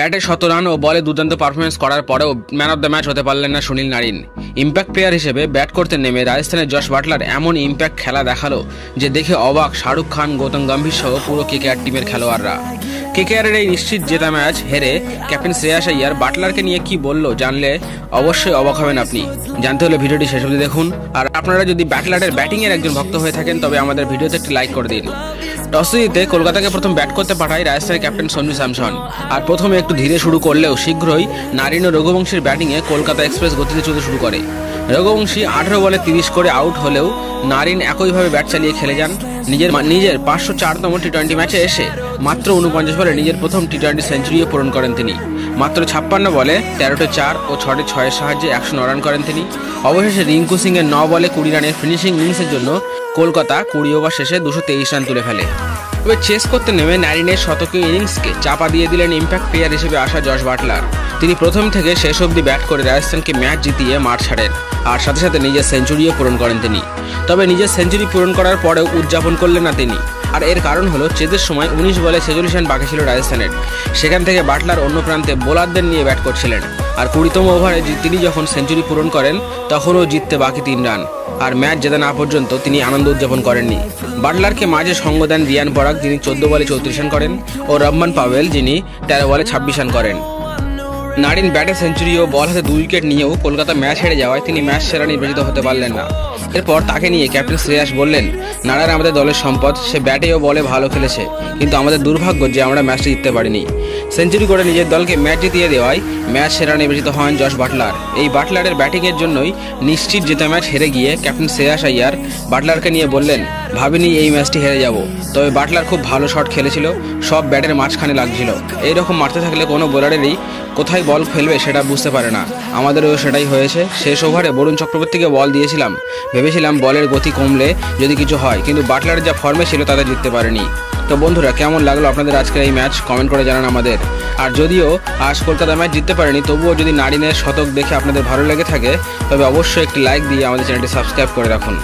ব্যাটে ১৭ রান ও বলে দুর্দান্ত পারফরমেন্স করার পরেও ম্যান অফ দ্য ম্যাচ হতে পারলেন না সুনীল নারিন। ইম্প্যাক্ট প্লেয়ার হিসেবে ব্যাট করতে নেমে রাজস্থানের জশ বাটলার এমন ইম্প্যাক্ট খেলা দেখালো যে দেখে অবাক শাহরুখ খান, গৌতম গম্ভীর সহ পুরো কেকেআর টিমের খেলোয়াড়রা। কেকেআরের এই নিশ্চিত জেতা ম্যাচ হেরে ক্যাপ্টেন শ্রেয়াস আইয়ার বাটলারকে নিয়ে কি বলল জানলে অবশ্যই অবাক হবেন আপনি। জানতে হলে ভিডিওটি শেষ অবধি দেখুন। আর আপনারা যদি বাটলারের ব্যাটিংয়ের একজন ভক্ত হয়ে থাকেন তবে আমাদের ভিডিওতে একটি লাইক করে দিন। টসে জিতে কলকাতাকে প্রথম ব্যাট করতে পাঠায় রাজস্থানের ক্যাপ্টেন সঞ্জু স্যামসন। আর প্রথমে একটু ধীরে শুরু করলেও শীঘ্রই নারিন ও রঘুবংশীর ব্যাটিংয়ে কলকাতা এক্সপ্রেস গতিতে চলতে শুরু করে। রঘুবংশী 18 বলে 30 করে আউট হলেও নারিন একইভাবে ব্যাট চালিয়ে খেলে যান। নিজের 504তম টি-20 ম্যাচে এসে মাত্র 49 বলে নিজের প্রথম টি-20 সেঞ্চুরিও পূরণ করেন তিনি। মাত্র 56 বলে 13টে 4 ও 6টে 6-এর সাহায্যে 109 রান করেন তিনি। অবশেষে রিঙ্কু সিং এর 9 বলে 20 রানের ফিনিশিং ইনিংসের জন্য কলকাতা 20 ওভার শেষে 223 রান তুলে ফেলে। তবে চেস করতে নেমে নারিনের শতকীয় ইনিংসকে চাপা দিয়ে দিলেন ইম্প্যাক্ট প্লেয়ার হিসেবে আসা জশ বাটলার। তিনি প্রথম থেকে শেষ অবধি ব্যাট করে রাজস্থানকে ম্যাচ জিতিয়ে মাঠ ছাড়েন আর সাথে সাথে নিজের সেঞ্চুরিও পূরণ করেন তিনি। তবে নিজের সেঞ্চুরি পূরণ করার পরেও উদযাপন করলেন না তিনি। আর এর কারণ হলো চেজের সময় 19 বলে 46 রান বাকি ছিল রাজস্থানের। সেখান থেকে বাটলার অন্য প্রান্তে বোলারদের নিয়ে ব্যাট করছিলেন। আর 20তম ওভারে তিনি যখন সেঞ্চুরি পূরণ করেন তখনও জিততে বাকি 3 রান। আর ম্যাচ জেতা না পর্যন্ত তিনি আনন্দ উদযাপন করেননি। বাটলারকে মাঝে সঙ্গ দেন রিয়ান পরাগ, যিনি 14 বলে 34 রান করেন, ও রহমান পাওয়েল, যিনি 13 বলে 26 রান করেন। নারিন ব্যাটে সেঞ্চুরি ও বল হাতে 2 উইকেট নিয়েও কলকাতা ম্যাচ হেরে যাওয়ায় তিনি ম্যাচ সেরা নির্বাচিত হতে পারলেন না। এরপর তাকে নিয়ে ক্যাপ্টেন শ্রেয়াস বললেন, নারার আমাদের দলের সম্পদ, সে ব্যাটে ও বলে ভালো খেলেছে, কিন্তু আমাদের দুর্ভাগ্য যে আমরা ম্যাচটা জিততে পারিনি। সেঞ্চুরি করে নিজের দলকে ম্যাচ জিতিয়ে দেওয়ায় ম্যাচ সেরা নির্বাচিত হন জশ বাটলার। এই বাটলারের ব্যাটিংয়ের জন্যই নিশ্চিত জেতা ম্যাচ হেরে গিয়ে ক্যাপ্টেন শ্রেয়াস আইয়ার বাটলারকে নিয়ে বললেন, ভাবিনি এই ম্যাচটি হেরে যাব। তবে বাটলার খুব ভালো শট খেলেছিল, সব ব্যাটের মাঝখানে লাগছিল। এইরকম মারতে থাকলে কোনো বোলারেরই কোথায় বল ফেলবে সেটা বুঝতে পারে না। আমাদেরও সেটাই হয়েছে। শেষ ওভারে বরুণ চক্রবর্তীকে বল দিয়েছিলাম, ভেবেছিলাম বলের গতি কমলে যদি কিছু হয়, কিন্তু বাটলারের যা ফর্মে ছিল তাতে জিততে পারেনি। তো বন্ধুরা, কেমন লাগলো আপনাদের আজকের এই ম্যাচ কমেন্ট করে জানান আমাদের। আর যদিও আজ কলকাতা ম্যাচ জিততে পারেনি, তবুও যদি নারিনের শতক দেখে আপনাদের ভালো লেগে থাকে তবে অবশ্যই একটি লাইক দিয়ে আমাদের চ্যানেলটি সাবস্ক্রাইব করে রাখুন।